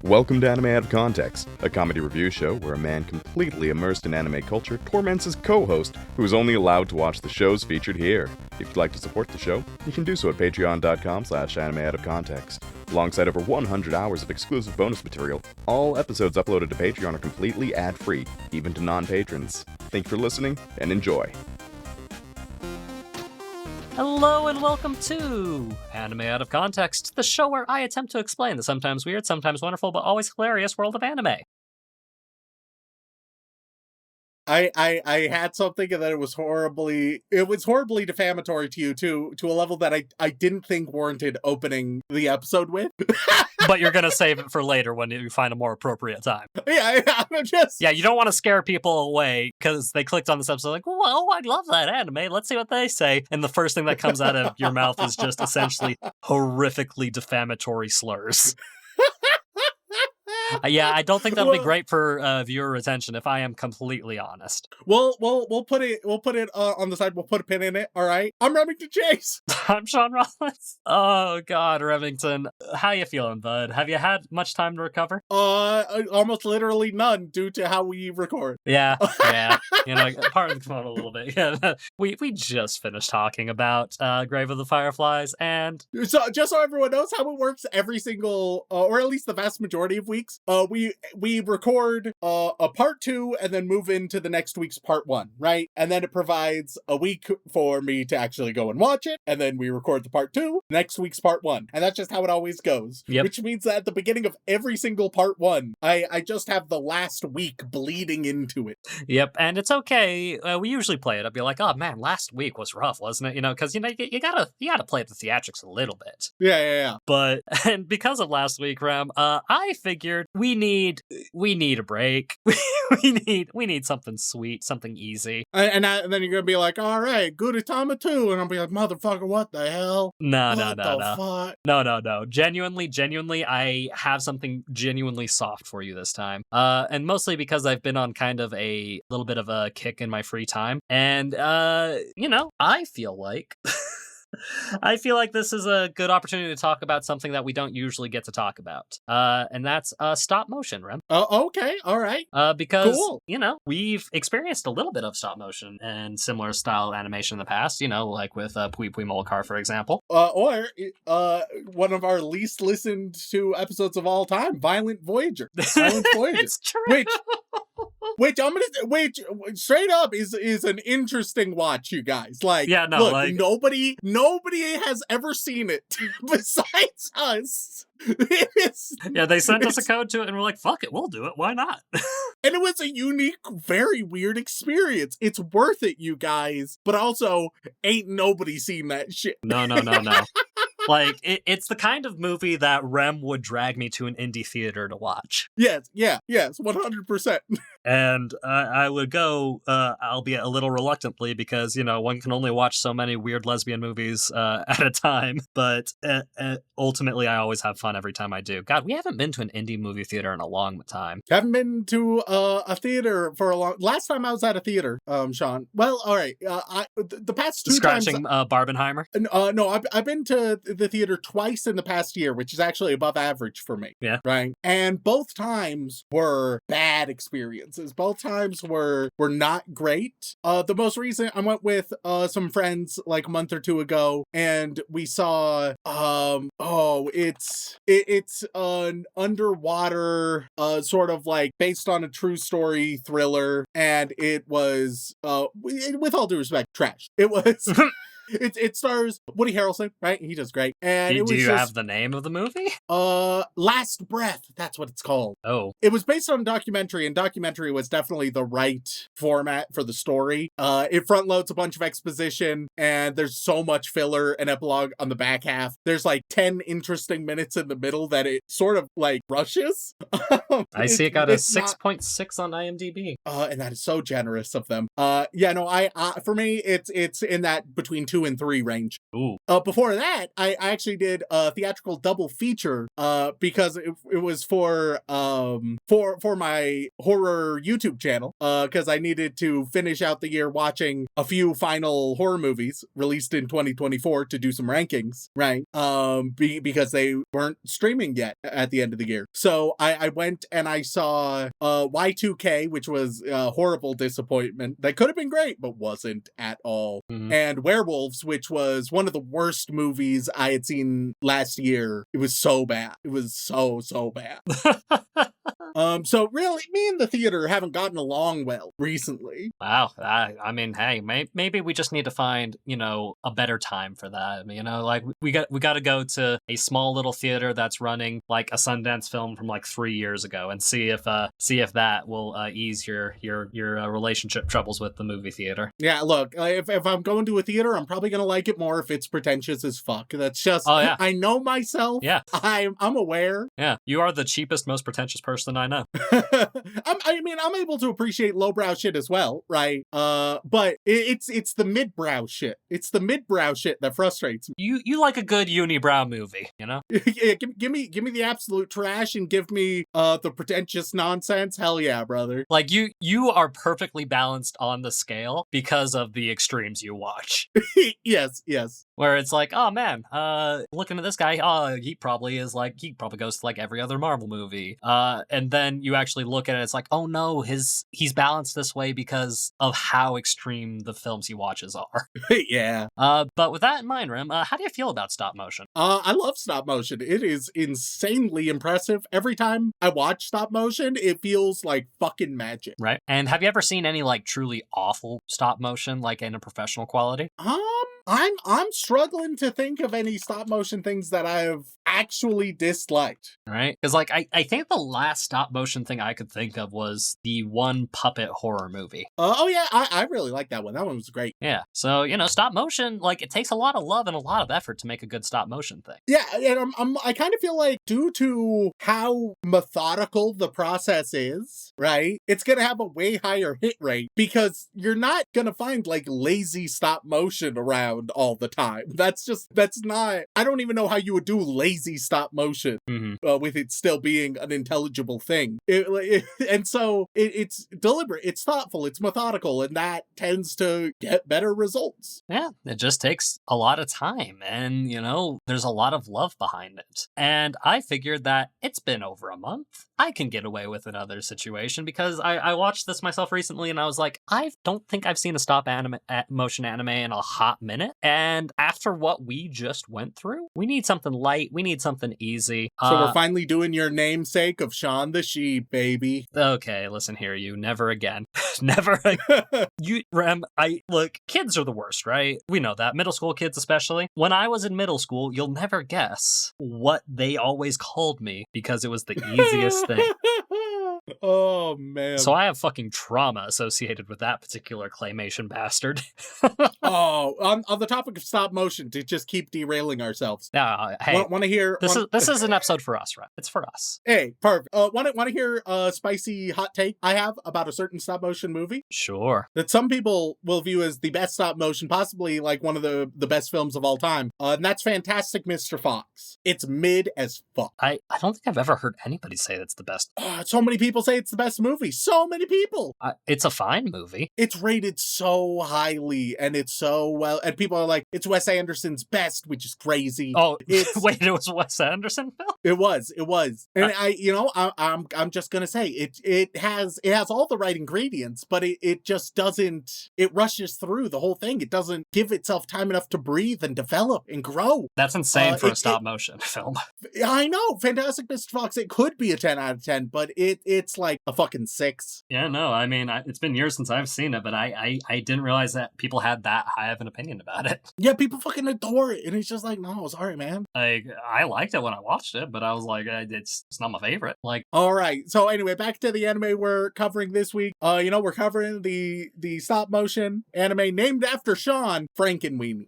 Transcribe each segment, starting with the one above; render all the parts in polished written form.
Welcome to Anime Out of Context, a comedy review show where a man completely immersed in anime culture torments his co-host, who is only allowed to watch the shows featured here. If you'd like to support the show, you can do so at patreon.com/animeoutofcontext. Alongside over 100 hours of exclusive bonus material, all episodes uploaded to Patreon are completely ad-free, even to non-patrons. Thank you for listening, and enjoy. Hello and welcome to Anime Out of Context, the show where I attempt to explain the sometimes weird, sometimes wonderful, but always hilarious world of anime. I had something and then it was horribly defamatory to you to a level that I didn't think warranted opening the episode with. But you're gonna save it for later when you find a more appropriate time. Yeah, you don't want to scare people away because they clicked on this episode like, well, I love that anime, let's see what they say. And the first thing that comes out of your mouth is just essentially horrifically defamatory slurs. Yeah, I don't think that'll be great for viewer retention, if I am completely honest. We'll put it on the side. We'll put a pin in it. All right. I'm Remington Chase. I'm Shaun Rollins. Oh God, Remington, how you feeling, bud? Have you had much time to recover? Almost literally none, due to how we record. Yeah. You know, part of the phone a little bit. Yeah, we just finished talking about Grave of the Fireflies, and so just so everyone knows how it works, every single, or at least the vast majority of weeks. We record a part 2 and then move into the next week's part 1, right? And then it provides a week for me to actually go and watch it, and then we record the part 2, next week's part 1. And that's just how it always goes. Yep. Which means that at the beginning of every single part 1, I just have the last week bleeding into it. Yep, and it's okay. We usually play it. I'd be like, oh man, last week was rough, wasn't it? You know, because you gotta play the theatrics a little bit. Yeah. But and because of last week, Rem, I figured we need a break. we need something sweet, something easy. And then you're gonna be like, all right, Gudetama 2, and I'll be like, motherfucker, what the hell? No. Fuck? No. Genuinely, I have something genuinely soft for you this time. And mostly because I've been on kind of a little bit of a kick in my free time. And, you know, I feel like this is a good opportunity to talk about something that we don't usually get to talk about. And that's stop motion, Rem. Oh, okay. All right. Because, cool. You know, we've experienced a little bit of stop motion and similar style animation in the past, you know, like with Pui Pui Molokar, for example. Or one of our least listened to episodes of all time, Violent Voyager. It's true. Which straight up is an interesting watch, you guys. Like, yeah, no, look, like nobody has ever seen it besides us. Yeah, they sent us a code to it and we're like, fuck it, we'll do it. Why not? And it was a unique, very weird experience. It's worth it, you guys. But also, ain't nobody seen that shit. No. Like, it's the kind of movie that Rem would drag me to an indie theater to watch. Yes, 100%. And I would go, albeit a little reluctantly, because, you know, one can only watch so many weird lesbian movies at a time. But ultimately, I always have fun every time I do. God, we haven't been to an indie movie theater in a long time. Haven't been to a theater for a long... Last time I was at a theater, Shaun. Well, all right. The past 2 Scratching times... Barbenheimer? No, I've been to the theater twice in the past year, which is actually above average for me. Yeah. Right? And both times were bad experiences. Both times were not great. The most recent, I went with some friends like a month or 2 ago, and we saw it's an underwater sort of like based on a true story thriller, and it was with all due respect, trash. It was It stars Woody Harrelson, right? He does great. And do you have the name of the movie? Last Breath. That's what it's called. Oh. It was based on a documentary, and documentary was definitely the right format for the story. It front loads a bunch of exposition, and there's so much filler and epilogue on the back half. There's like 10 interesting minutes in the middle that it sort of like rushes. I see it got a 6.6 on IMDb. And that is so generous of them. For me, it's in that between 2 2 and 3 range. Ooh. Before that, I actually did a theatrical double feature because it was for my horror YouTube channel because I needed to finish out the year watching a few final horror movies released in 2024 to do some rankings, right? Because they weren't streaming yet at the end of the year. So I went and I saw Y2K, which was a horrible disappointment. That could have been great, but wasn't at all. Mhm. And Werewolves, which was one of the worst movies I had seen last year. It was so bad. It was so bad. So really, me and the theater haven't gotten along well recently. Wow. I mean, hey, maybe we just need to find, a better time for that. Like we got to go to a small little theater that's running like a Sundance film from like 3 years ago and see if that will ease your relationship troubles with the movie theater. Yeah, look, if I'm going to a theater, I'm probably gonna like it more if it's pretentious as fuck. That's just, Oh, yeah. I know myself. Yeah. I'm aware. Yeah, you are the cheapest, most pretentious person I know. I'm able to appreciate lowbrow shit as well, right? But it's the midbrow shit. It's the midbrow shit that frustrates me. You like a good unibrow movie, Yeah, give me the absolute trash and give me the pretentious nonsense. Hell yeah, brother. Like you are perfectly balanced on the scale because of the extremes you watch. Yes. Where it's like, oh man, looking at this guy, he probably goes to like every other Marvel movie. And then you actually look at it, it's like, oh no, he's balanced this way because of how extreme the films he watches are. Yeah. But with that in mind, Rem, how do you feel about stop motion? I love stop motion. It is insanely impressive. Every time I watch stop motion, it feels like fucking magic. Right. And have you ever seen any like truly awful stop motion, like in a professional quality? I'm struggling to think of any stop motion things that I've actually disliked. Right? Because like I think the last stop motion thing I could think of was the one puppet horror movie. Oh yeah, I really like that one. That one was great. Yeah. So, stop motion, like it takes a lot of love and a lot of effort to make a good stop motion thing. Yeah, and I kind of feel like due to how methodical the process is, right? It's gonna have a way higher hit rate because you're not gonna find like lazy stop motion around all the time. That's not. I don't even know how you would do lazy stop motion with it still being an intelligible thing. And so it's deliberate, it's thoughtful, it's methodical, and that tends to get better results. Yeah, it just takes a lot of time and, there's a lot of love behind it. And I figured that it's been over a month. I can get away with another situation because I watched this myself recently and I was like, I don't think I've seen a stop motion anime in a hot minute. And after what we just went through, we need something light. We need something easy. So we're finally doing your namesake of Shaun the Sheep, baby. Okay, listen here, you. Never again. Never again. Rem, look, kids are the worst, right? We know that. Middle school kids especially. When I was in middle school, you'll never guess what they always called me because it was the easiest thing. Oh, man. So I have fucking trauma associated with that particular claymation bastard. Oh, on the topic of stop motion, to just keep derailing ourselves. Hey, want to hear? This is an episode for us, right? It's for us. Hey, perfect. Want to hear a spicy hot take I have about a certain stop motion movie? Sure. That some people will view as the best stop motion, possibly like one of the best films of all time. And that's Fantastic Mr. Fox. It's mid as fuck. I don't think I've ever heard anybody say that's the best. So many people say it's the best movie. So many people. It's a fine movie. It's rated so highly and it's so well. And people are like, it's Wes Anderson's best, which is crazy. Oh, wait, it was a Wes Anderson film? It was. And I'm just gonna say it has all the right ingredients, but it just doesn't, it rushes through the whole thing. It doesn't give itself time enough to breathe and develop and grow. That's insane for a stop motion film. I know. Fantastic Mr. Fox, it could be a 10 out of 10, but it's like a fucking 6. Yeah, no, I mean, it's been years since I've seen it, but I didn't realize that people had that high of an opinion about it. Yeah, people fucking adore it, and it's just like, no, sorry, man. I liked it when I watched it, but I was like, it's not my favorite. Like, all right. So anyway, back to the anime we're covering this week. We're covering the stop motion anime named after Shaun, Frankenweenie.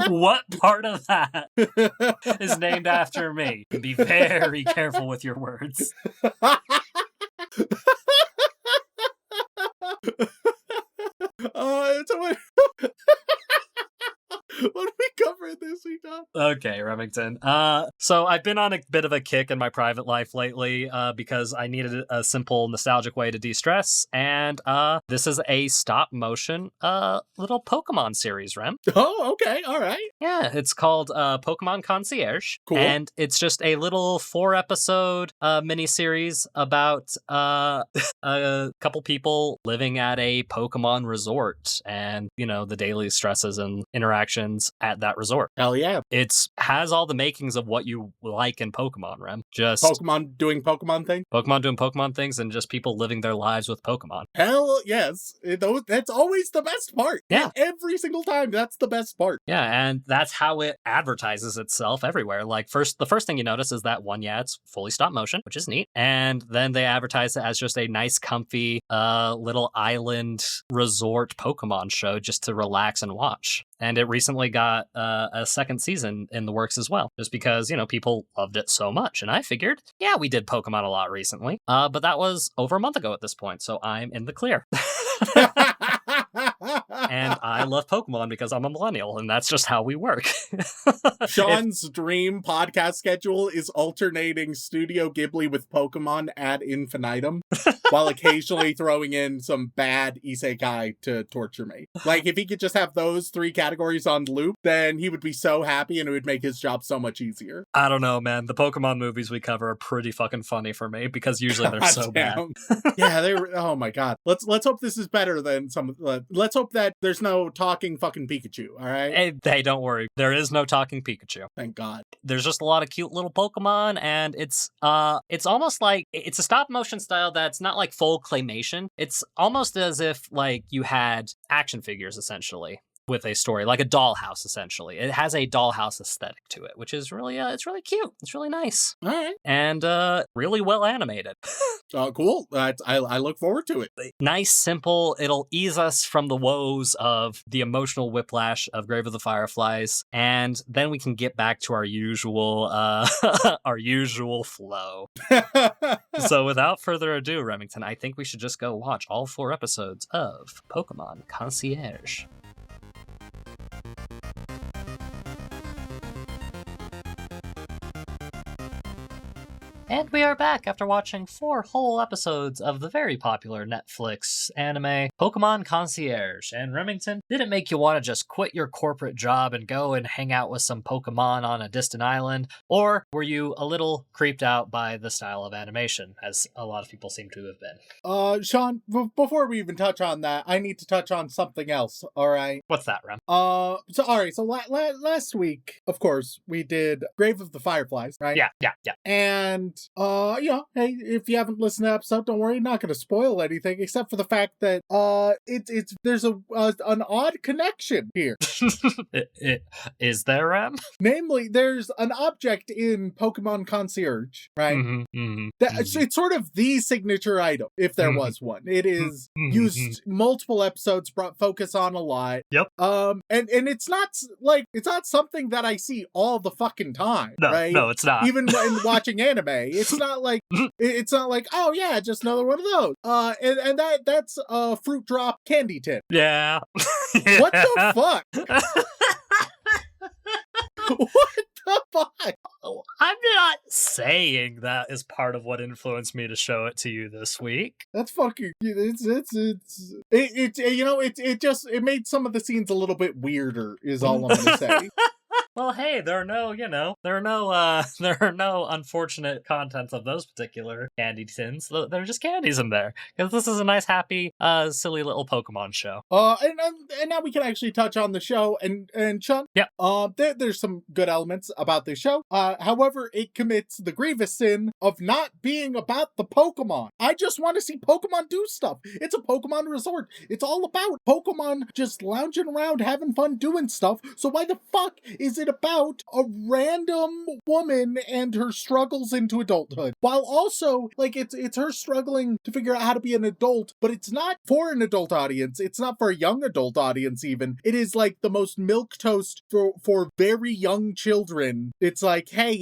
what part of that is named after me? Be very careful with your words. Okay, Remington. So I've been on a bit of a kick in my private life lately, because I needed a simple, nostalgic way to de-stress, and this is a stop-motion, little Pokemon series, Rem. Oh, okay, all right. Yeah, it's called Pokémon Concierge, Cool. and it's just a little 4-episode miniseries about a couple people living at a Pokemon resort, and the daily stresses and interactions at that resort. Hell yeah. It has all the makings of what you like in Pokemon, Rem. Just Pokemon doing Pokemon thing? Pokemon doing Pokemon things, and just people living their lives with Pokemon. Hell yes. That's always the best part. Yeah. Every single time, that's the best part. Yeah, and that's how it advertises itself everywhere. Like, the first thing you notice is that one, yeah, it's fully stop motion, which is neat. And then they advertise it as just a nice, comfy, little island resort Pokemon show just to relax and watch. And it recently got a second season in the works as well, just because, people loved it so much. And I figured, yeah, we did Pokemon a lot recently, but that was over a month ago at this point, so I'm in the clear. And I love Pokemon because I'm a millennial, and that's just how we work. Shaun's dream podcast schedule is alternating Studio Ghibli with Pokemon ad infinitum, while occasionally throwing in some bad isekai to torture me. Like, if he could just have those 3 categories on loop, then he would be so happy and it would make his job so much easier. I don't know, man. The Pokemon movies we cover are pretty fucking funny for me, because usually they're so bad. Yeah, they were. Oh my god. Let's hope this is better than some. Let's hope that there's no talking fucking Pikachu. All right. Hey, don't worry. There is no talking Pikachu. Thank God. There's just a lot of cute little Pokemon, and it's almost like it's a stop motion style that's not like full claymation. It's almost as if like you had action figures essentially with a story, like a dollhouse essentially. It has a dollhouse aesthetic to it, which is really it's really cute. It's really nice. All right. And really well animated. Cool. I look forward to it. Nice, simple. It'll ease us from the woes of the emotional whiplash of Grave of the Fireflies, and then we can get back to our usual our usual flow. So without further ado, Remington, I think we should just go watch all 4 episodes of Pokémon Concierge. And we are back after watching 4 whole episodes of the very popular Netflix anime, Pokémon Concierge. And Remington, did it make you want to just quit your corporate job and go and hang out with some Pokémon on a distant island? Or were you a little creeped out by the style of animation, as a lot of people seem to have been? Shaun, before we even touch on that, I need to touch on something else, all right? What's that, Rem? So last week, of course, we did Grave of the Fireflies, right? Yeah. And hey, if you haven't listened to the episode, don't worry, not going to spoil anything, except for the fact that there's an odd connection here. Is there, Rem? Namely, there's an object in Pokemon Concierge, right? It's sort of the signature item, if there was one. It is used multiple episodes, brought focus on a lot. Yep. And it's not something that I see all the fucking time, right? No, it's not. Even when watching anime, it's not like oh yeah, just another one of those. And that's a fruit drop candy tin. Yeah. What the fuck? What the fuck? I'm not saying that is part of what influenced me to show it to you this week. That's fucking. It made some of the scenes a little bit weirder. Is all I'm gonna say. Well, hey, there are no unfortunate contents of those particular candy tins. There are just candies in there, because this is a nice, happy, silly little Pokemon show. And now we can actually touch on the show, and Shaun. Yeah. There's some good elements about this show. However, it commits the grievous sin of not being about the Pokemon. I just want to see Pokemon do stuff. It's a Pokemon resort. It's all about Pokemon just lounging around, having fun, doing stuff. So why the fuck is it about a random woman and her struggles into adulthood? While also, like, it's her struggling to figure out how to be an adult, but it's not for an adult audience. It's not for a young adult audience even. It is like the most milquetoast for very young children. It's like, hey,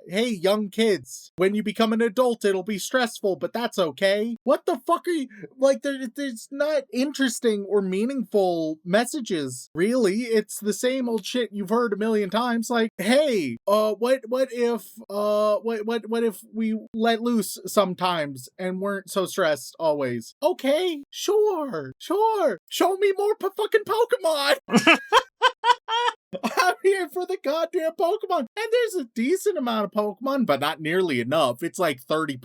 young kids, when you become an adult, it'll be stressful, but that's okay. What the fuck are you, like, there's not interesting or meaningful messages, really. It's the same old shit you've heard a million million times, like, hey, what if we let loose sometimes and weren't so stressed always? Okay, sure. Show me more fucking Pokemon. I'm here for the goddamn Pokemon. And there's a decent amount of Pokemon, but not nearly enough. It's like 30%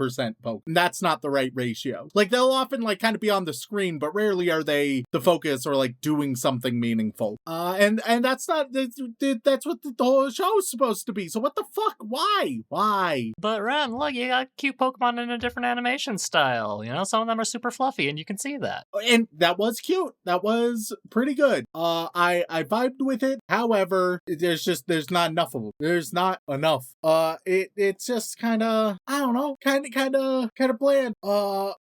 Pokemon. That's not the right ratio. Like, they'll often like kind of be on the screen, but rarely are they the focus or like doing something meaningful. And that's not, that's what the whole show is supposed to be. So what the fuck? Why? But Ren, look, you got cute Pokemon in a different animation style. You know, some of them are super fluffy, and you can see that. And that was cute. That was pretty good. I vibed with it. However, there's not enough of them. There's not enough. It's just kind of, I don't know, kind of bland.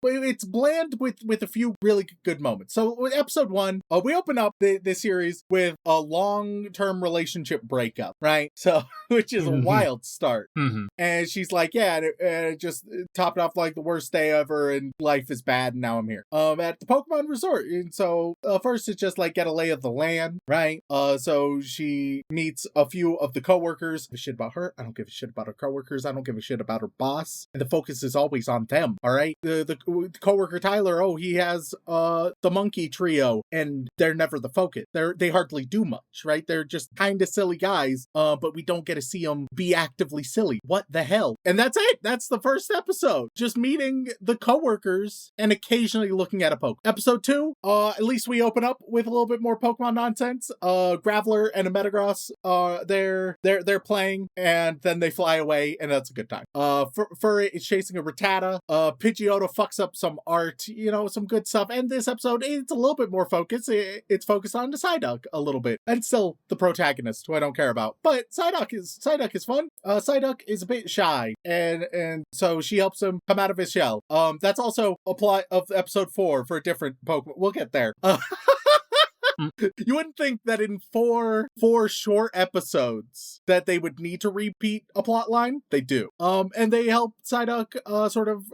It's bland with a few really good moments. So with episode 1, we open up the series with a long-term relationship breakup, right? So, which is a wild start. And she's like, yeah, and it just topped off like the worst day ever, and life is bad, and now I'm here. At the Pokemon Resort. And so, first it's just like get a lay of the land, right? So she meets a few of the coworkers. I give a shit about her. I don't give a shit about her coworkers. I don't give a shit about her boss. And the focus is always on them, all right? The coworker Tyler, he has the monkey trio, and they're never the focus. They hardly do much, right? They're just kind of silly guys, but we don't get to see them be actively silly. What the hell? And that's it. That's the first episode. Just meeting the coworkers and occasionally looking at a Pokemon. Episode 2, at least we open up with a little bit more Pokemon nonsense. Graveler and a Metagross, they're playing, and then they fly away, and that's a good time. Furry is chasing a Rattata. Pidgeotto fucks up some art, some good stuff. And this episode, it's a little bit more focused. It's focused on the Psyduck a little bit, and still the protagonist, who I don't care about. But Psyduck is fun. Psyduck is a bit shy, and so she helps him come out of his shell. That's also a plot of episode 4 for a different Pokemon. We'll get there. You wouldn't think that in four short episodes that they would need to repeat a plot line. They do. And they help Psyduck sort of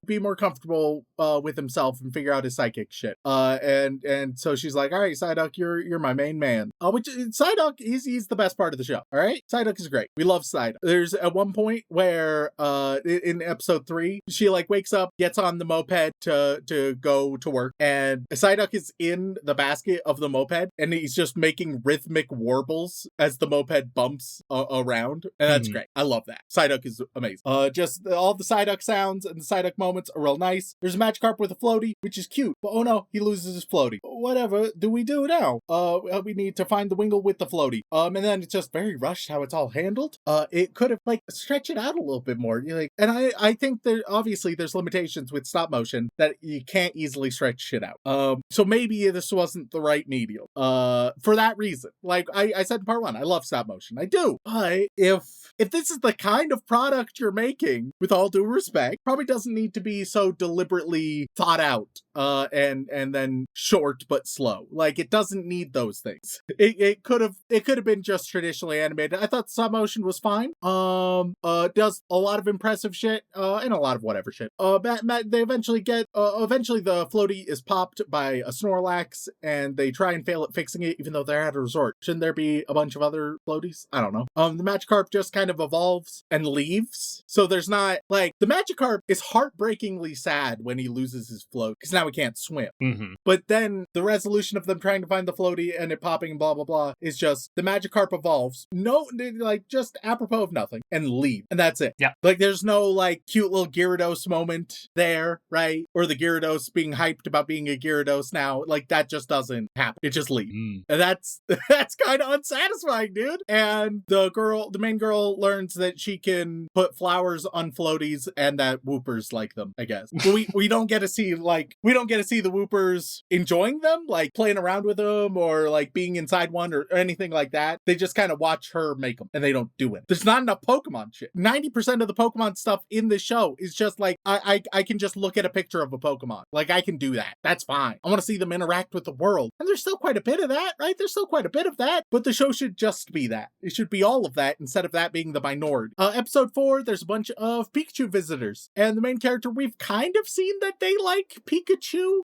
be more comfortable with himself and figure out his psychic shit. And so she's like, all right, Psyduck, you're my main man. Which Psyduck, he's the best part of the show. All right, Psyduck is great. We love Psyduck. There's at one point where in episode 3, she like wakes up, gets on the moped to go to work, and Psyduck is in the basket of the moped, and he's just making rhythmic warbles as the moped bumps around, and that's great. I love that. Psyduck is amazing. Just all the Psyduck sounds and the Psyduck moments are real nice. There's a Magikarp with a floaty, which is cute, but oh no, he loses his floaty. Whatever do we do now? We need to find the Wingull with the floaty. And then it's just very rushed how it's all handled. It could have like stretched it out a little bit more. And I think there obviously there's limitations with stop motion that you can't easily stretch shit out. So maybe this wasn't the right medium. For that reason, like I said in part 1, I love stop motion. I do. But if this is the kind of product you're making, with all due respect, probably doesn't need to be so deliberately thought out and then short but slow. Like, it doesn't need those things. It could have been just traditionally animated. I thought stop motion was fine. Does a lot of impressive shit and a lot of whatever shit. They eventually the floaty is popped by a Snorlax, and they try and fail at fixing it, even though they're at a resort. Shouldn't there be a bunch of other floaties? I don't know. The Magikarp just kind of evolves and leaves. So there's not, like, the Magikarp is heartbreakingly sad when he loses his float, because now he can't swim. But then the resolution of them trying to find the floaty and it popping and blah, blah, blah is just the Magikarp evolves. No, like, just apropos of nothing and leave. And that's it. Yeah. Like, there's no, like, cute little Gyarados moment there, right? Or the Gyarados being hyped about being a Gyarados now. Like, that just doesn't happen. It just leaves. And that's kind of unsatisfying, dude. And the main girl learns that she can put flowers on floaties and that Whoopers like them, I guess. But we don't get to see the Whoopers enjoying them, like playing around with them or like being inside one or anything like that. They just kind of watch her make them, and they don't do it. There's not enough Pokemon shit. 90% of the Pokemon stuff in this show is just like, I can just look at a picture of a Pokemon. Like, I can do that. That's fine. I want to see them interact with the world. And there's there's still quite a bit of that, right? There's still quite a bit of that, but the show should just be that. It should be all of that instead of that being the minority. Episode 4, there's a bunch of Pikachu visitors, and the main character, we've kind of seen that they like Pikachu.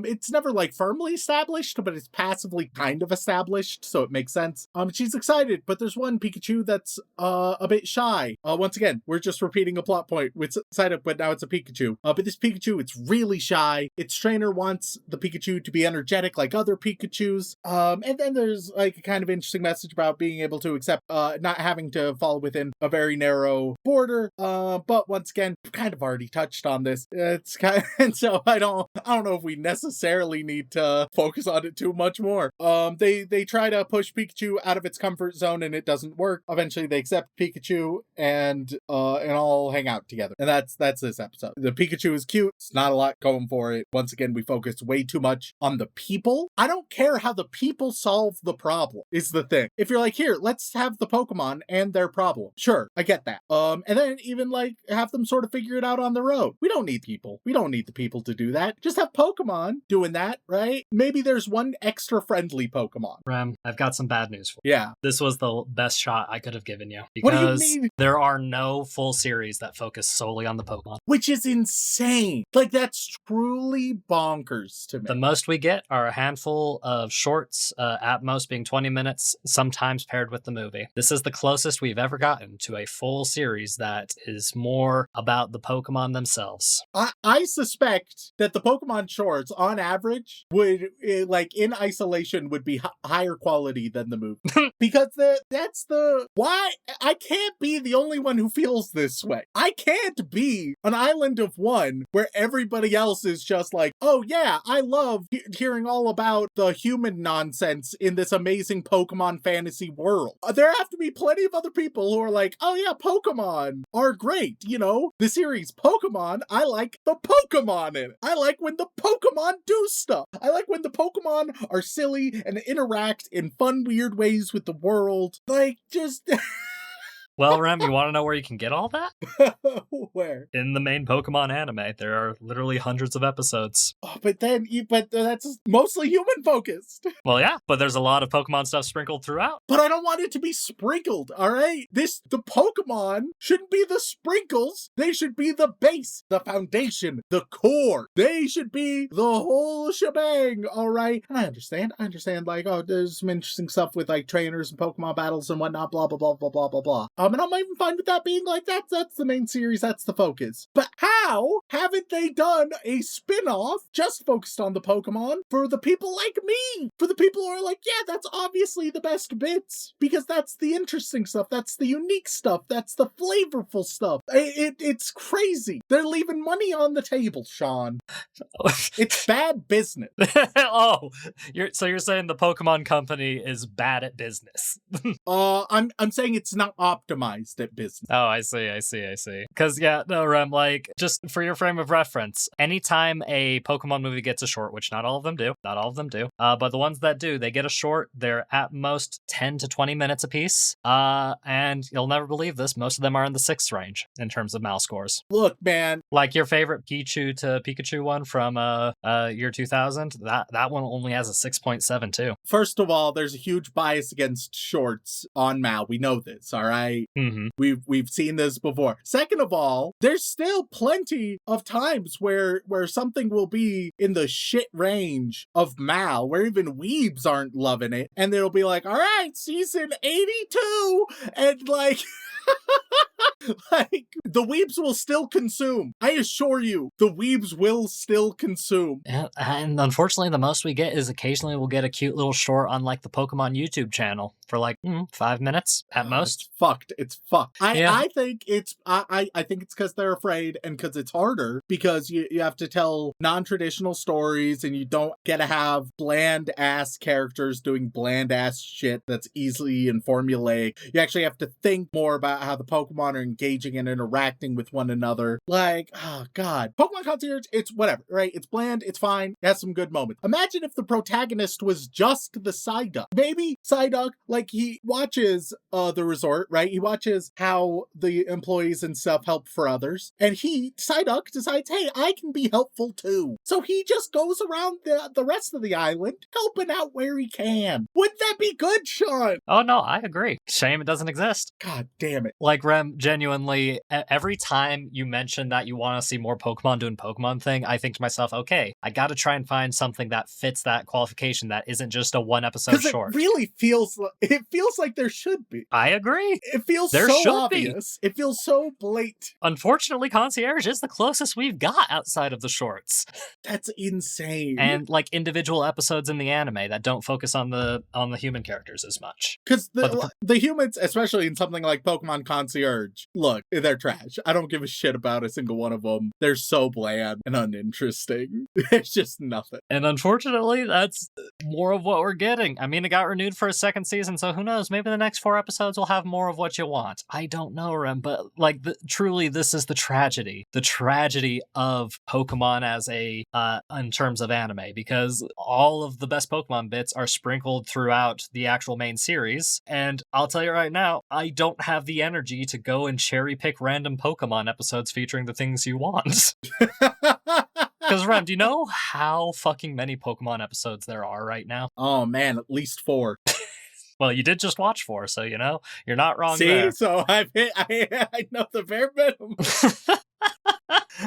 It's never like firmly established, but it's passively kind of established, so it makes sense. She's excited, but there's one Pikachu that's a bit shy. Once again, we're just repeating a plot point with Psyduck, but now it's a Pikachu. But this Pikachu, it's really shy. Its trainer wants the Pikachu to be energetic like other Pikachus. And then there's like a kind of interesting message about being able to accept not having to fall within a very narrow border. But once again, kind of already touched on this. It's kind of, and so I don't know if we necessarily need to focus on it too much more. They try to push Pikachu out of its comfort zone and it doesn't work. Eventually they accept Pikachu and all hang out together. And that's this episode. The Pikachu is cute. It's not a lot going for it. Once again, we focus way too much on the people. I don't care how the people solve the problem, is the thing. If you're like, here, let's have the Pokemon and their problem. Sure, I get that. And then even like have them sort of figure it out on their own. We don't need people. We don't need the people to do that. Just have Pokemon doing that, right? Maybe there's one extra friendly Pokemon. Rem, I've got some bad news for you. Yeah. This was the best shot I could have given you. What do you Because mean? there are no full series that focus solely on the Pokemon. Which is insane. Like, that's truly bonkers to me. The most we get are a handful of shorts, at most being 20 minutes, sometimes paired with the movie. This is the closest we've ever gotten to a full series that is more about the Pokemon themselves. I suspect that the Pokemon shorts, on average, would, like, in isolation, would be higher quality than the movie. Because that's the... Why? I can't be the only one who feels this way. I can't be an island of one where everybody else is just like, oh yeah, I love hearing all about the human nonsense in this amazing Pokemon fantasy world. There have to be plenty of other people who are like, oh yeah, Pokemon are great. You know, the series Pokemon, I like the Pokemon in it. I like when the Pokemon do stuff. I like when the Pokemon are silly and interact in fun, weird ways with the world. Like, just... Well, Rem, you want to know where you can get all that? Where? In the main Pokemon anime. There are literally hundreds of episodes. Oh, but that's mostly human focused. Well, yeah, but there's a lot of Pokemon stuff sprinkled throughout. But I don't want it to be sprinkled, all right? The Pokemon shouldn't be the sprinkles. They should be the base, the foundation, the core. They should be the whole shebang, all right? And I understand, like, oh, there's some interesting stuff with, like, trainers and Pokemon battles and whatnot, blah, blah, blah, blah, blah, blah, blah. And I'm even fine with that being like, that's the main series, that's the focus. But how haven't they done a spin-off just focused on the Pokemon for the people like me? For the people who are like, yeah, that's obviously the best bits, because that's the interesting stuff, that's the unique stuff, that's the flavorful stuff. It's crazy. They're leaving money on the table, Shaun. It's bad business. Oh, you're saying the Pokemon Company is bad at business? I'm saying it's not optimized at business. Oh, I see. Because, yeah, no, Rem, like, just for your frame of reference, anytime a Pokemon movie gets a short, which not all of them do, but the ones that do, they get a short, they're at most 10 to 20 minutes apiece, and you'll never believe this, most of them are in the 6 range in terms of MAL scores. Look, man. Like your favorite Pichu to Pikachu one from year 2000, that one only has a 6.72. First of all, there's a huge bias against shorts on MAL. We know this, all right? Mm-hmm. We've seen this before. Second of all, there's still plenty of times where something will be in the shit range of MAL, where even weebs aren't loving it, and they'll be like, all right, season 82, and like... Like, the weebs will still consume. I assure you, the weebs will still consume. Yeah, and unfortunately, the most we get is occasionally we'll get a cute little short on, like, the Pokemon YouTube channel for, like, 5 minutes at most. It's fucked. I think it's because they're afraid and because it's harder, because you have to tell non-traditional stories and you don't get to have bland-ass characters doing bland-ass shit that's easily and formulaic. You actually have to think more about how the Pokemon are engaging and interacting with one another. Like, oh god. Pokemon Concierge, it's whatever, right? It's bland, it's fine, it has some good moments. Imagine if the protagonist was just the Psyduck. Maybe Psyduck, like, he watches the resort, right? He watches how the employees and stuff help for others, and Psyduck decides, hey, I can be helpful too. So he just goes around the rest of the island, helping out where he can. Wouldn't that be good, Shaun? Oh no, I agree. Shame it doesn't exist. God damn it. Like, Rem, genuinely, every time you mention that you want to see more Pokemon doing Pokemon thing, I think to myself, okay, I gotta try and find something that fits that qualification that isn't just a one episode short. It really feels like there should be. I agree. It feels there so obvious. It feels so blatant. Unfortunately, Concierge is the closest we've got outside of the shorts. That's insane. And like individual episodes in the anime that don't focus on the human characters as much. Because the humans, especially in something like Pokemon Concierge, look, they're trash. I don't give a shit about a single one of them. They're so bland and uninteresting. It's just nothing. And unfortunately, that's more of what we're getting. I mean, it got renewed for a second season, so who knows? Maybe the next 4 episodes will have more of what you want. I don't know, Rem, but like, truly, this is the tragedy. The tragedy of Pokemon as in terms of anime, because all of the best Pokemon bits are sprinkled throughout the actual main series, and I'll tell you right now, I don't have the energy to go and cherry pick random Pokemon episodes featuring the things you want. Because, Rem, do you know how fucking many Pokemon episodes there are right now? Oh man, at least 4. Well, you did just watch 4, so you know, you're not wrong. See, there. So I know the bare minimum.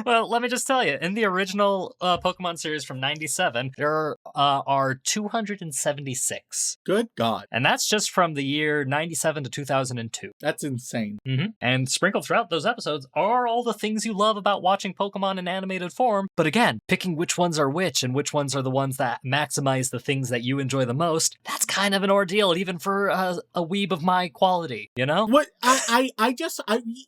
Well, let me just tell you, in the original Pokemon series from 97, there are 276. Good God. And that's just from the year 97 to 2002. That's insane. Mm-hmm. And sprinkled throughout those episodes are all the things you love about watching Pokemon in animated form. But again, picking which ones are which and which ones are the ones that maximize the things that you enjoy the most, that's kind of an ordeal, even for a weeb of my quality, you know? What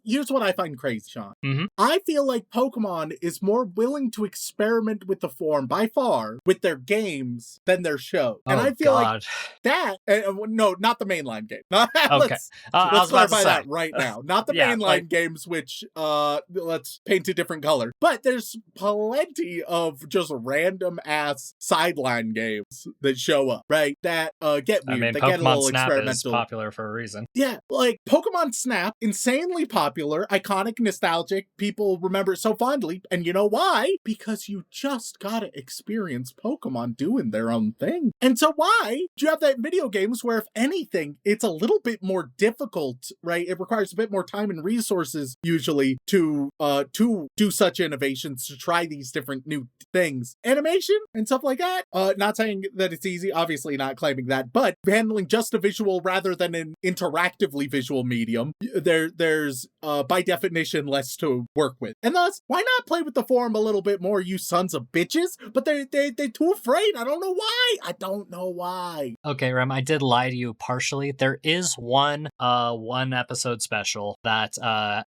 here's what I find crazy, Shaun. Mm-hmm. I feel like Pokemon is more willing to experiment with the form by far with their games than their show. And I feel like that, no, not the mainline game. Okay. Let's clarify that right now. Not the mainline games, which let's paint a different color. But there's plenty of just random ass sideline games that show up, right? That get weird. They Pokemon get a little Snap experimental. Is popular for a reason. Yeah, like Pokemon Snap, insanely popular, iconic, nostalgic. People remember it so fondly. And you know why? Because you just gotta experience Pokemon doing their own thing. And so why do you have that in video games where, if anything, it's a little bit more difficult, right? It requires a bit more time and resources usually to do such innovations, to try these different new things. Animation and stuff like that. Not saying that it's easy, obviously not claiming that, but handling just a visual rather than an interactively visual medium, there's by definition less to work with. And thus, why not play with the form a little bit more, you sons of bitches? But they're too afraid. I don't know why. Okay, Rem, I did lie to you partially. There is one episode special that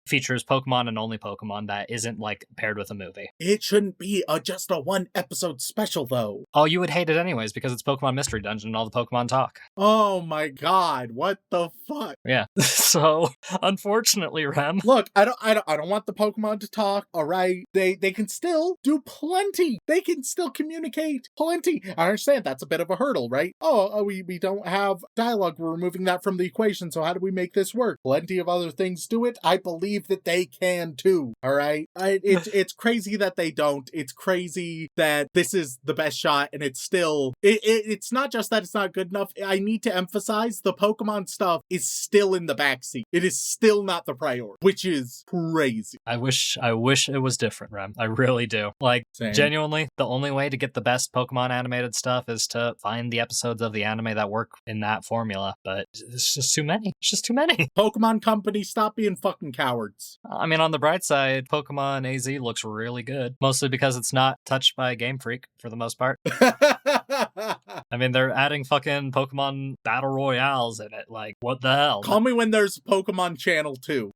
features Pokemon and only Pokemon that isn't like paired with a movie. It shouldn't be just a 1 episode special though. Oh, you would hate it anyways because it's Pokemon Mystery Dungeon and all the Pokemon talk. Oh my god, what the fuck? Yeah. So, unfortunately, Rem. Look, I don't want the Pokemon to talk, alright? They can still do plenty. They can still communicate plenty. I understand that's a bit of a hurdle, right? We don't have dialogue. We're removing that from the equation, so how do we make this work? Plenty of other things do it. I believe that they can too, alright? It's crazy that they don't. It's crazy that this is the best shot and it's still... It's not just that it's not good enough. I need to emphasize the Pokemon stuff is still in the backseat. It is still not the priority, which is crazy. I wish it was different, Rem. I really do. Like, Same. Genuinely, the only way to get the best Pokemon animated stuff is to find the episodes of the anime that work in that formula. But it's just too many. It's just too many. Pokemon Company, stop being fucking cowards. I mean, on the bright side, Pokemon AZ looks really good. Mostly because it's not touched by Game Freak, for the most part. I mean, they're adding fucking Pokemon Battle Royales in it. Like, what the hell? Call me when there's Pokemon Channel 2.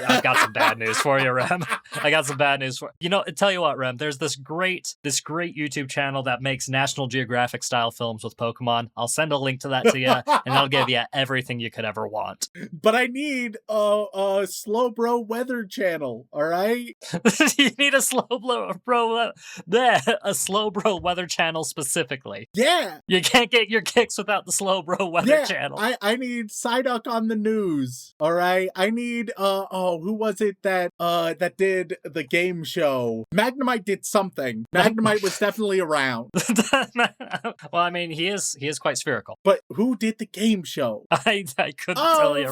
I've got some bad news for you, Rem. I got some bad news for you. Know, tell you what, Rem, there's this great YouTube channel that makes National Geographic style films with Pokemon. I'll send a link to that to you, and I'll give you everything you could ever want. But I need a Slowbro Weather Channel, all right? You need a Slowbro Weather Channel specifically. Yeah. You can't get your kicks without the Slowbro Weather Channel. I need Psyduck on the news, all right? I need who was it that did the game show? Magnemite did something. Magnemite was definitely around. Well, I mean, he is quite spherical. But who did the game show? I couldn't tell you.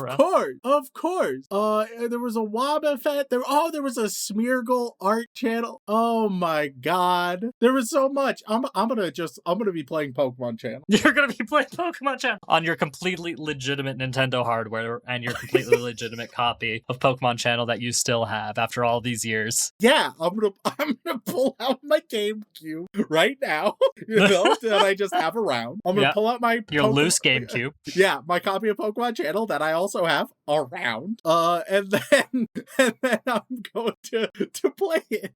Of course. There was a Wobbuffet. There was a Smeargle art channel. Oh my god. There was so much. I'm gonna be playing Pokemon Channel. You're gonna be playing Pokemon Channel on your completely legitimate Nintendo hardware and your completely legitimate copy of Pokemon Channel that you still have after all these years. Yeah, I'm gonna pull out my GameCube right now, that I just have around. I'm gonna pull out my loose GameCube. Yeah, my copy of Pokemon Channel that I also have around. And then I'm going to play it.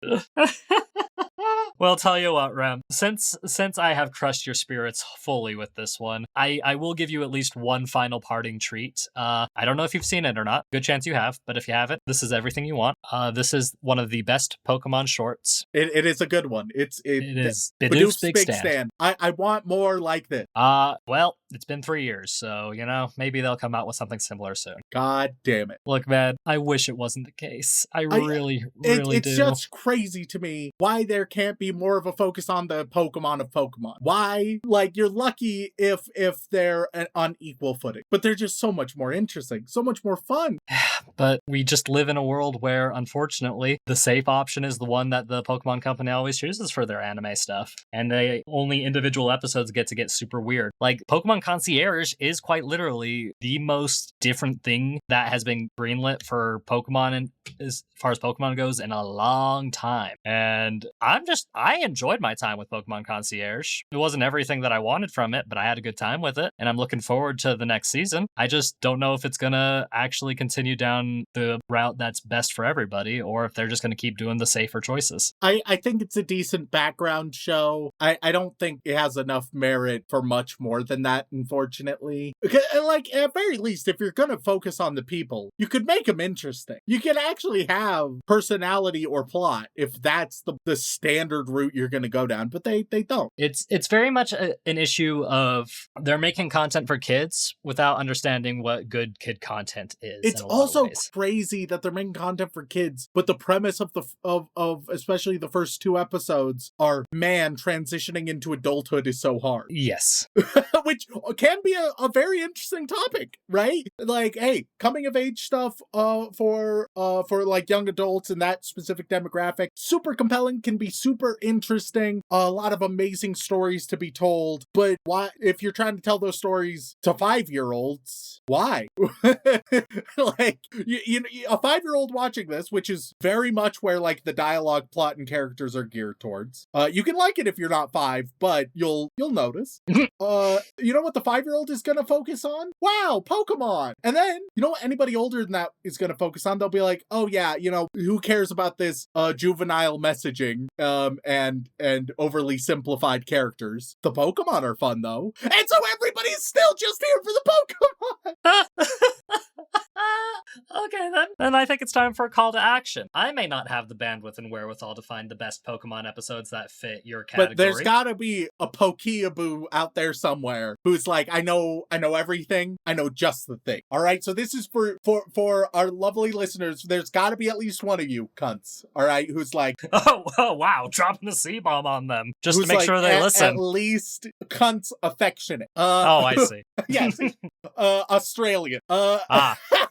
Well, tell you what, Rem, since I have crushed your spirits fully with this one, I will give you at least one final parting treat. I don't know if you've seen it or not. Good chance you have, but if you haven't, this is everything you want. This is one of the best Pokemon shorts. It is a good one. It is Bidoof's Big Stand. I want more like this. Well, it's been 3 years, so, maybe they'll come out with something similar soon. God damn it. Look, man, I wish it wasn't the case. I really do. It's just crazy to me why there can't be more of a focus on the Pokemon of Pokemon. Why? Like, you're lucky if they're on equal footing, but they're just so much more interesting, so much more fun. But we just live in a world where, unfortunately, the safe option is the one that the Pokemon Company always chooses for their anime stuff. And only individual episodes get super weird. Like, Pokemon Concierge is quite literally the most different thing that has been greenlit for Pokemon, and as far as Pokemon goes, in a long time. And I enjoyed my time with Pokemon Concierge. It wasn't everything that I wanted from it, but I had a good time with it, and I'm looking forward to the next season. I just don't know if it's gonna actually continue down the route that's best for everybody, or if they're just gonna keep doing the safer choices. I think it's a decent background show. I don't think it has enough merit for much more than that, unfortunately. Like, at very least, if you're gonna focus on the people, you could make them interesting. You could actually have personality or plot if that's the standard route you're gonna go down, but they don't. It's very much an issue of they're making content for kids without understanding what good kid content is. It's also crazy that they're making content for kids, but the premise of especially the first 2 episodes are, man, transitioning into adulthood is so hard. Yes. Which can be a very interesting topic, right? Like, hey, coming of age stuff for like young adults and that specific demographic, super compelling, can be super interesting, a lot of amazing stories to be told. But why, if you're trying to tell those stories to 5-year-olds, why? Like, a 5-year-old watching this, which is very much where like the dialogue, plot, and characters are geared towards. You can like it if you're not 5, but you'll notice. You know what the 5-year-old is gonna focus on? Wow, Pokemon! And then, you know what anybody older than that is gonna focus on? They'll be like, oh yeah, who cares about this juvenile messaging and overly simplified characters? The Pokemon are fun though. And so everybody's still just here for the Pokemon! Okay, then I think it's time for a call to action. I may not have the bandwidth and wherewithal to find the best Pokemon episodes that fit your category. But there's gotta be a Pokeaboo out there somewhere who's like, I know everything. I know just the thing. All right, so this is for our lovely listeners. There's gotta be at least one of you cunts, all right, who's like, oh wow, dropping the C-bomb on them just to make sure they listen. At least cunts affectionate. Oh, I see. Yes. Australian.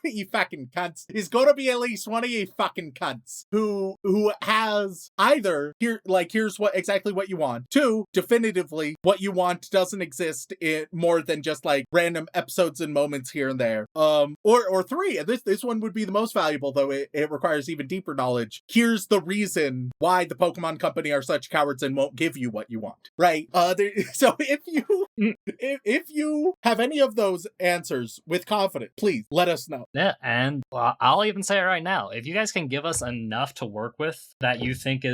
You fucking cunts is going to be at least one of you fucking cunts who has either here's exactly what you want. 2, definitively what you want doesn't exist in more than just like random episodes and moments here and there. Or 3, and this one would be the most valuable, though it requires even deeper knowledge. Here's the reason why the Pokemon Company are such cowards and won't give you what you want. Right? So if you have any of those answers with confidence, please let us know. Yeah, and I'll even say it right now. If you guys can give us enough to work with that you think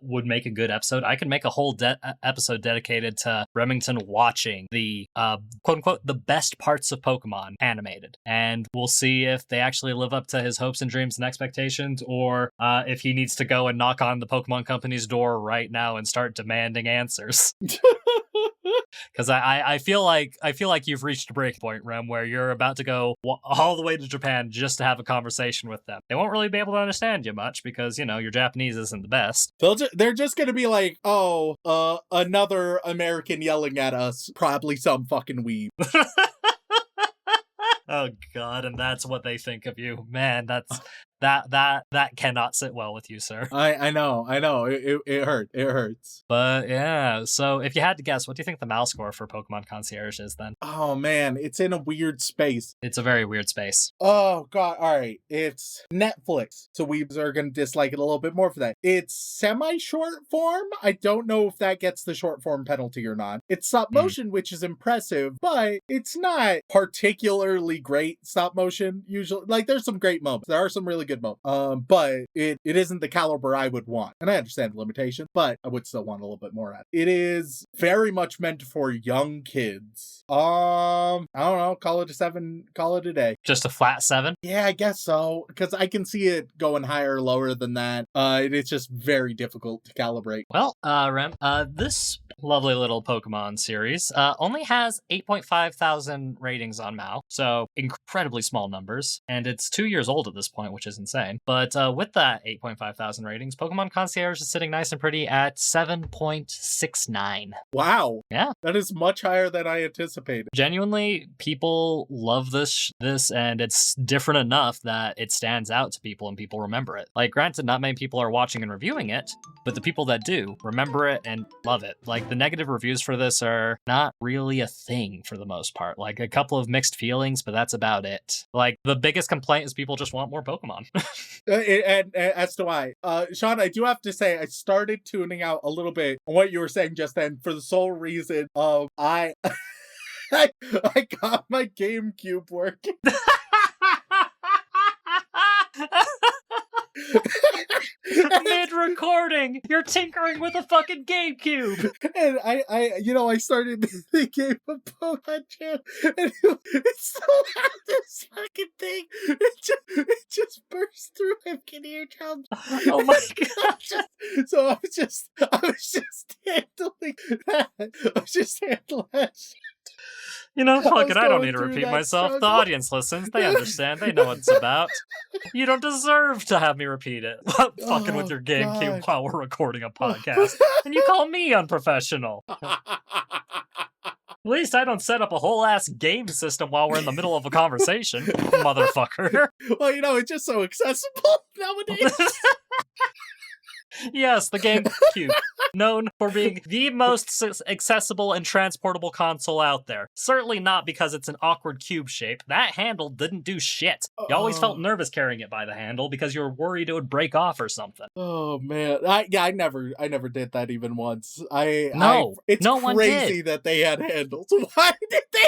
would make a good episode, I could make a whole episode dedicated to Remington watching the quote unquote the best parts of Pokemon animated, and we'll see if they actually live up to his hopes and dreams and expectations, or if he needs to go and knock on the Pokemon Company's door right now and start demanding answers. Because I feel like you've reached a break point, Rem, where you're about to go all the way to Japan just to have a conversation with them. They won't really be able to understand you much because, your Japanese isn't the best. They're just going to be like, another American yelling at us, probably some fucking weeb. Oh God, and that's what they think of you. Man, that cannot sit well with you, sir. I know. It hurts. But yeah, so if you had to guess, what do you think the MAL score for Pokemon Concierge is then? Oh man, it's in a weird space. It's a very weird space. Oh God, alright. It's Netflix, so weebs are gonna dislike it a little bit more for that. It's semi-short form. I don't know if that gets the short form penalty or not. It's stop motion, which is impressive, but it's not particularly great stop motion usually. Like, there's some great moments. There are some really good moments. But it isn't the caliber I would want. And I understand the limitation, but I would still want a little bit more at it. It is very much meant for young kids. I don't know, call it a 7, call it a day. Just a flat 7? Yeah, I guess so. Because I can see it going higher or lower than that. It's just very difficult to calibrate. Well, Rem, this lovely little Pokemon series only has 8.5 thousand ratings on MAL, so incredibly small numbers, and it's 2 years old at this point, which is insane. But with that 8.5 thousand ratings, Pokemon Concierge is sitting nice and pretty at 7.69. Wow. Yeah. That is much higher than I anticipated. Genuinely, people love this, and it's different enough that it stands out to people and people remember it. Like, granted, not many people are watching and reviewing it, but the people that do remember it and love it. Like, the negative reviews for this are not really a thing for the most part. Like, a couple of mixed feelings, but that's about it. Like, the biggest complaint is people just want more Pokemon. and as do I. Shaun, I do have to say, I started tuning out a little bit on what you were saying just then for the sole reason of I got my GameCube working. Mid-recording, you're tinkering with a fucking GameCube. And I started the game of Pokemon Jam, and it still had this fucking thing. It just burst through my eardrums. Oh my God. So I was just handling that. I was just handling that shit. Fuck it, I don't need to repeat myself. The audience listens, they understand, they know what it's about. You don't deserve to have me repeat it. Fucking with your GameCube while we're recording a podcast. And you call me unprofessional. At least I don't set up a whole ass game system while we're in the middle of a conversation, motherfucker. Well, it's just so accessible nowadays. Yes, the GameCube, known for being the most accessible and transportable console out there. Certainly not because it's an awkward cube shape. That handle didn't do shit. You always felt nervous carrying it by the handle because you were worried it would break off or something. Oh man, I never did that even once. It's no one crazy did. That they had handles. Why did they?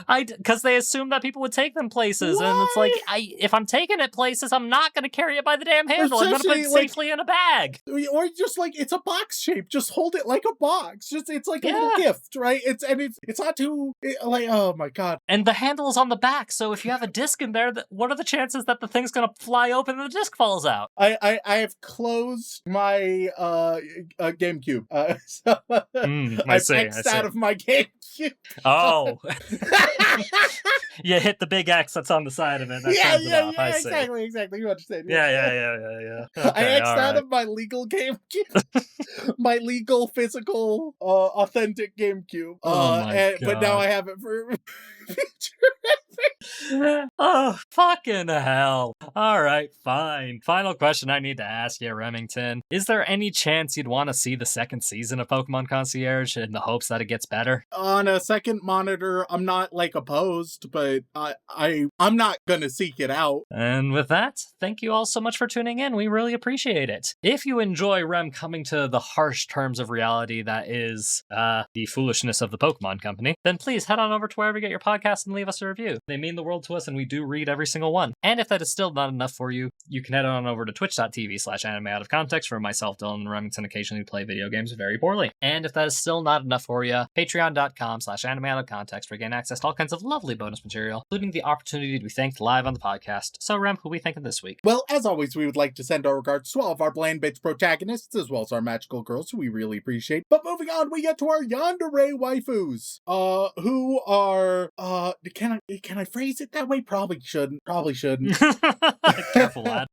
Because they assumed that people would take them places, and it's like, if I'm taking it places, I'm not going to carry it by the damn handle. I'm going to put it safely in a bag. Or just it's a box shape. Just hold it like a box. It's like a little gift, right? It's not too oh my God. And the handle is on the back, so if you have a disc in there, what are the chances that the thing's going to fly open and the disc falls out? I have closed my GameCube. So I see. I've X'd out of my GameCube. Oh. You hit the big X that's on the side of it. That turns it off. I see. Exactly. You understand. Yeah. Okay, I X'd out of my legal GameCube. My legal, physical, authentic GameCube. Oh my God. But now I have it Oh, fucking hell. All right, fine. Final question I need to ask you, Remington. Is there any chance you'd want to see the second season of Pokemon Concierge in the hopes that it gets better? On a second monitor, I'm not opposed, but I'm not gonna seek it out. And with that, thank you all so much for tuning in. We really appreciate it. If you enjoy Rem coming to the harsh terms of reality that is the foolishness of the Pokemon Company, then please head on over to wherever you get your podcast and leave us a review. They mean the world to us, and we do read every single one. And if that is still not enough for you, you can head on over to twitch.tv/animeoutofcontext, where myself, Dylan, and Remington occasionally play video games very poorly. And if that is still not enough for you, patreon.com/animeoutofcontext, where you gain access to all kinds of lovely bonus material, including the opportunity to be thanked live on the podcast. So, Rem, who are we thanking this week? Well, as always, we would like to send our regards to all of our bland bitch protagonists, as well as our magical girls, who we really appreciate. But moving on, we get to our yandere waifus, who are, can I phrase it that way? Probably shouldn't. Careful, lad.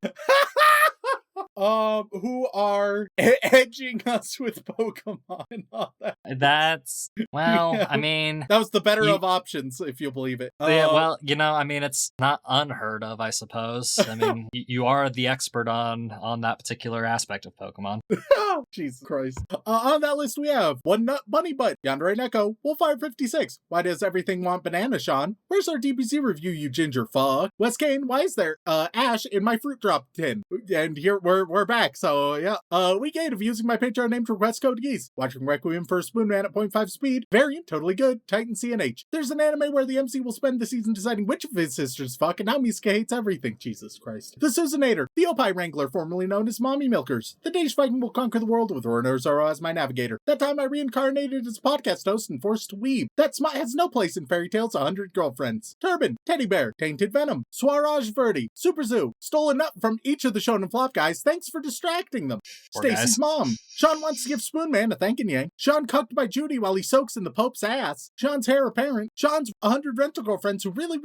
Who are edging us with Pokemon and all that. That's, well, Yeah. I mean... That was the better of options, if you'll believe it. Yeah, well, I mean, it's not unheard of, I suppose. I mean, you are the expert on that particular aspect of Pokemon. Oh, Jesus Christ. On that list, we have One Nut Bunny Butt, Yandere Neko, Wolfire 56. Why does everything want banana, Shaun? Where's our DBC review, you ginger fuck? Wes Kane, why is there ash in my fruit drop tin? And here we're back, so yeah. Week 8 of using my Patreon name to request code geese. Watching Requiem for a Spoon Man at 0.5 speed. Variant, totally good. Titan CNH. There's an anime where the MC will spend the season deciding which of his sisters fuck, and now Misuka hates everything. Jesus Christ. The Susanator. The Opie Wrangler, formerly known as Mommy Milkers. The Danish Viking will conquer the world with Orono Zoro as my navigator. That time I reincarnated as a podcast host and forced to weave. That smut has no place in fairy tales. 100 girlfriends. Turban. Teddy Bear. Tainted Venom. Swaraj Verde. Super Zoo. Stole a nut from each of the Shonen Flop guys. Thanks for distracting them. Stacy's mom. Shaun wants to give Spoon Man a thank and yang. Shaun cucked by Judy while he soaks in the Pope's ass. Shaun's heir apparent. Shaun's 100 rental girlfriends who really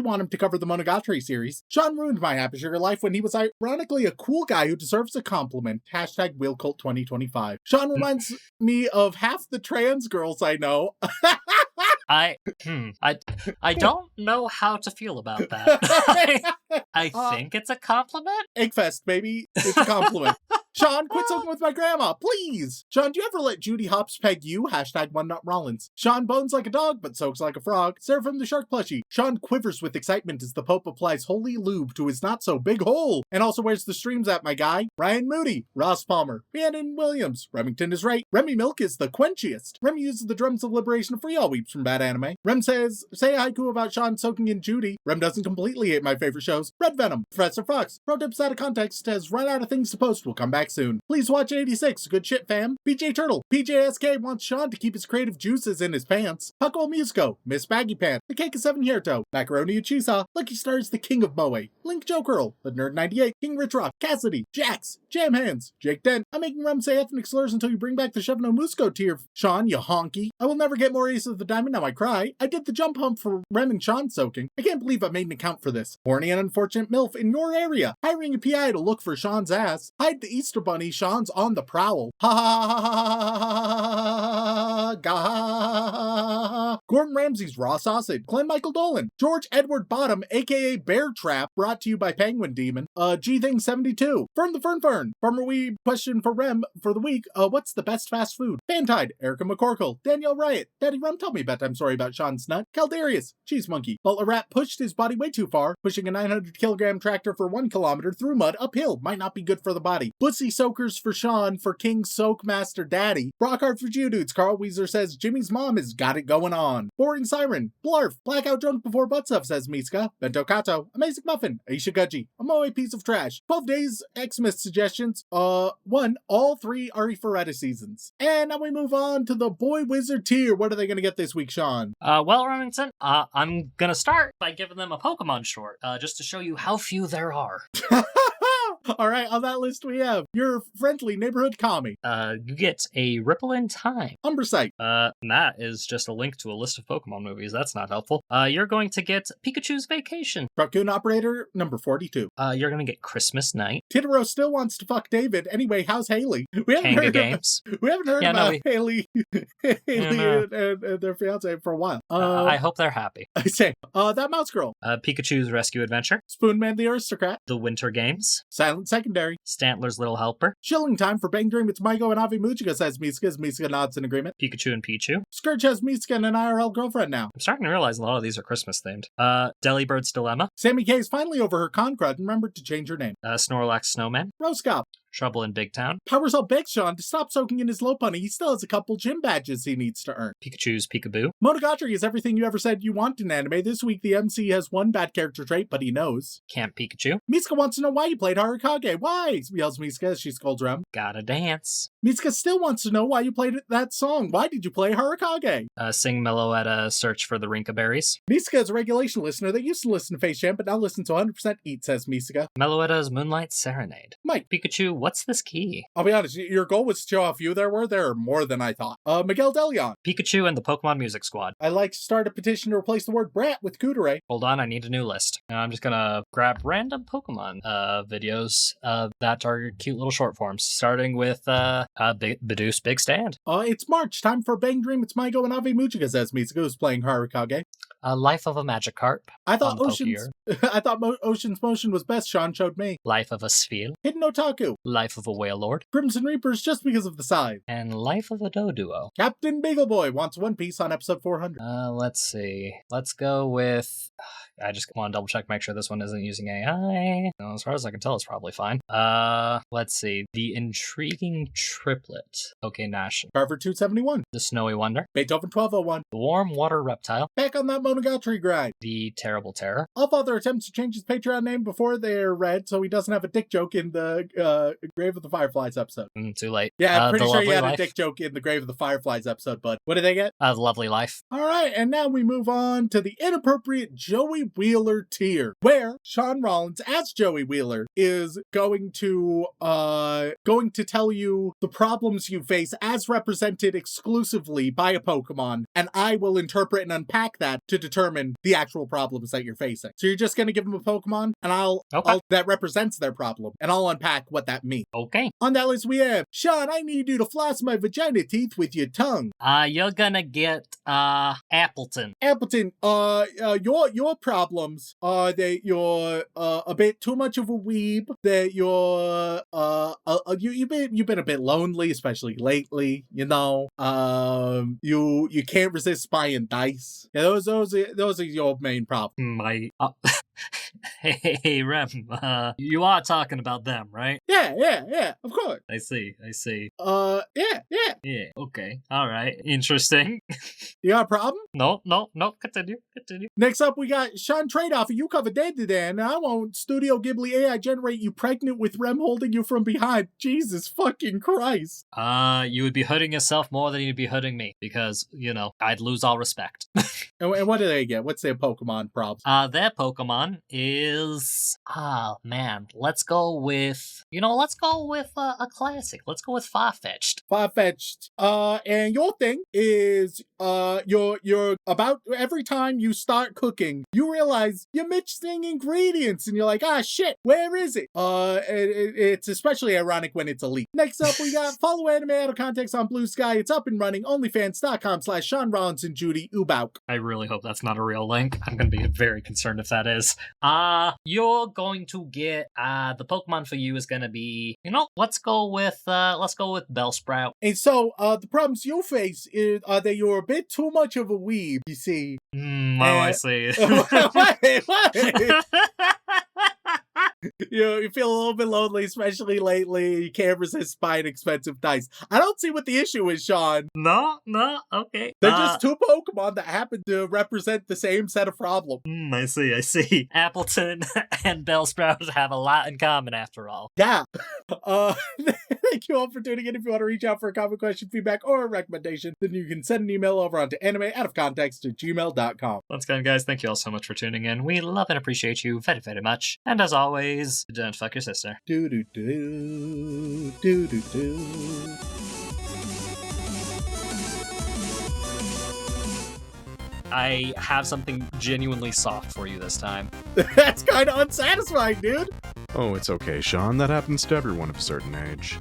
want him to cover the Monogatari series. Shaun ruined my happy sugar life when he was ironically a cool guy who deserves a compliment. Hashtag Wheelcult 2025. Shaun reminds me of half the trans girls I know. I don't know how to feel about that. I think it's a compliment. Eggfest, baby. It's a compliment. Shaun, quit soaking with my grandma, please! Shaun, do you ever let Judy Hops peg you? Hashtag One Nut Rollins. Shaun bones like a dog, but soaks like a frog. Seraphim the Shark plushie. Shaun quivers with excitement as the Pope applies holy lube to his not-so-big hole. And also wears the streams at my guy. Ryan Moody. Ross Palmer. Rhiannon Williams. Remington is right. Remy Milk is the quenchiest. Remy uses the drums of liberation to free all weeps from bad anime. Rem says, say a haiku about Shaun soaking in Judy. Rem doesn't completely hate my favorite shows. Red Venom. Professor Fox. Pro tips out of context has run out of things to post. We'll come back soon. Please watch 86. Good shit, fam. PJ Turtle. PJSK wants Shaun to keep his creative juices in his pants. Puckle Musico. Miss Baggy Pant. The Cake of 7 Hierto. Macaroni Uchisa. Lucky Stars, the King of Moe. Link Joe Curl. The Nerd 98. King Rich Rock. Cassidy. Jax. Jam Hands. Jake Dent. I'm making Rem say ethnic slurs until you bring back the Chevno Musco tier. Shaun, you honky. I will never get more Ace of the Diamond, now I cry. I did the jump hump for Rem and Shaun soaking. I can't believe I made an account for this. Horny and unfortunate MILF in your area. Hiring a PI to look for Shaun's ass. Hide the Easter Bunny. Shaun's on the prowl. Ha ha ha ha ha. Gordon Ramsay's raw sausage. Glenn Michael Dolan. George Edward Bottom, aka Bear Trap, brought to you by Penguin Demon. G Thing 72. Fern the Fern. Farmer Weeb question for Rem for the week. What's the best fast food? Fantide. Erica McCorkle. Danielle Riot. Daddy Rem told me a bedtime story about Shaun's nut. Caldarius. Cheese Monkey. Butler Rat pushed his body way too far, pushing a 900 kilogram tractor for 1 kilometer through mud uphill. Might not be good for the body. Bussy Soakers for Shaun for King Soak Master Daddy. Brockhart for Geodudes. Carl Weezer says Jimmy's mom has got it going on. Boring Siren. Blarf. Blackout drunk before butt stuff, says Miska. Bento Kato. Amazing Muffin. Aisha Gudgy. A Moe piece of trash. 12 days Xmas suggestions. 1. All 3 Ari Ferretta seasons. And now we move on to the Boy Wizard tier. What are they going to get this week, Shaun? Well, Remington, I'm gonna start by giving them a Pokemon short, just to show you how few there are. All right, on that list we have your friendly neighborhood commie, You get a Ripple in Time. Umbrasite, That is just a link to a list of Pokemon movies. That's not helpful. You're going to get Pikachu's Vacation. Raccoon Operator, number 42. You're going to get Christmas Night. Titaro still wants to fuck David. Anyway, how's Haley? We haven't Kanga heard Games. We haven't heard Yeah, no, about Haley, and their fiance for a while. I hope they're happy. I say, that mouse girl, Pikachu's Rescue Adventure. Spoonman the Aristocrat, The Winter Games. Silent Secondary, Stantler's Little Helper. Chilling Time for Bang Dream. It's Maiko and Avi Mujica, says Misuka, as Misuka nods in agreement. Pikachu and Pichu. Scourge has Misuka and an IRL girlfriend now. I'm starting to realize a lot of these are Christmas themed. Delibird's Dilemma. Sammy K is finally over her con crud and remembered to change her name. Snorlax Snowman. Roscop Trouble in Big Town. powers up Big Sean to stop soaking in his Lopunny. He still has a couple gym badges he needs to earn. Pikachu's Peekaboo. Monogatari is everything you ever said you want in anime. This week, the MC has one bad character trait, but he knows. Camp Pikachu. Misuka wants to know why you played Harukage. Why? Yells Misuka as she scolds around. Gotta Dance. Misuka still wants to know why you played that song. Why did you play Harukage? Sing Meloetta Search for the Rinka Berries. Misuka is a regulation listener that used to listen to Face Jam, but now listens to 100% Eat, says Misuka. Meloetta's Moonlight Serenade. Mike. Pikachu, what's this key? I'll be honest, your goal was to show how few there were. There are more than I thought. Miguel Delion. Pikachu and the Pokemon Music Squad. I'd like to start a petition to replace the word brat with Kudere. Hold on, I need a new list. Now I'm just gonna grab random Pokemon videos that are cute little short forms, starting with Bidoo's Big Stand. It's March, time for Bang Dream. It's Maiko and Avi Mujica, says Misuka, who's playing Harukage. Life of a Magikarp. I thought on Ocean's Pokeyear. I thought Ocean's Motion was best, Shaun showed me. Life of a Sphere. Hidden Otaku. Life of a Wailord. Crimson Reapers just because of the size. And Life of a Doduo. Captain Beagleboy wants One Piece on episode 400. Let's see. Let's go with... I just want to double check, make sure this one isn't using AI. No, as far as I can tell, it's probably fine. Let's see. The Intriguing Triplet. Okay, Nash. Carver 271. The Snowy Wonder. Beethoven 1201. The Warm Water Reptile. Back on that Monogatari grind. The Terrible Terror. All father attempts to change his Patreon name before they're read, so he doesn't have a dick joke in the Grave of the Fireflies episode. Too late. Yeah, I'm pretty The sure you Lovely had Life. a dick joke in the Grave of the Fireflies episode, bud. What did they get? The Lovely Life. All right, and now we move on to the inappropriate Joey Wheeler tier, where Shaun Rollins, as Joey Wheeler, is going to tell you the problems you face as represented exclusively by a Pokemon, and I will interpret and unpack that to determine the actual problems that you're facing. So you're just going to give them a Pokemon, and I'll that represents their problem, and I'll unpack what that means. Okay. On that list we have, Shaun, I need you to floss my vagina teeth with your tongue. You're gonna get Appleton. Appleton, your problems are that you're a bit too much of a weeb, that you've been a bit lonely, especially lately, you know. You can't resist buying dice. Yeah, those are your main problems. Hey, Rem, you are talking about them, right? Yeah, of course. I see. Yeah. Okay. All right. Interesting. You got a problem? No. Continue. Next up, we got Shaun Trade-Off. You covered dead today, and I won't Studio Ghibli AI generate you pregnant with Rem holding you from behind. Jesus fucking Christ. You would be hurting yourself more than you'd be hurting me, because, I'd lose all respect. And what do they get? What's their Pokemon problems? Their Pokemon is... let's go with a classic. Let's go with Farfetch'd. And your thing is, you're about every time you start cooking, you realize you're mixing ingredients, and you're like, shit, where is it? It's especially ironic when it's a leak. Next up, we got Follow Anime Out of Context on Blue Sky. It's up and running. OnlyFans.com/Shaun Rollins and Judy Ubauk. I really hope that's not a real link. I'm going to be very concerned if that is. You're going to get, the Pokemon for you is going to be, let's go with Bellsprout. And so, the problems you face are that you're a bit too much of a weeb, you see. I see. Wait. You feel a little bit lonely, especially lately. You can't resist buying expensive dice. I don't see what the issue is, Shaun. No, okay. They're just two Pokemon that happen to represent the same set of problems. I see. Appleton and Bellsprout have a lot in common after all. Yeah. Thank you all for tuning in. If you want to reach out for a comment, question, feedback, or a recommendation, then you can send an email over onto animeoutofcontext@gmail.com. Once again, guys, thank you all so much for tuning in. We love and appreciate you very, very much. And as always, don't fuck your sister. Do do do do do do. I have something genuinely soft for you this time. That's kind of unsatisfying, dude. Oh, it's okay, Shaun. That happens to everyone of a certain age.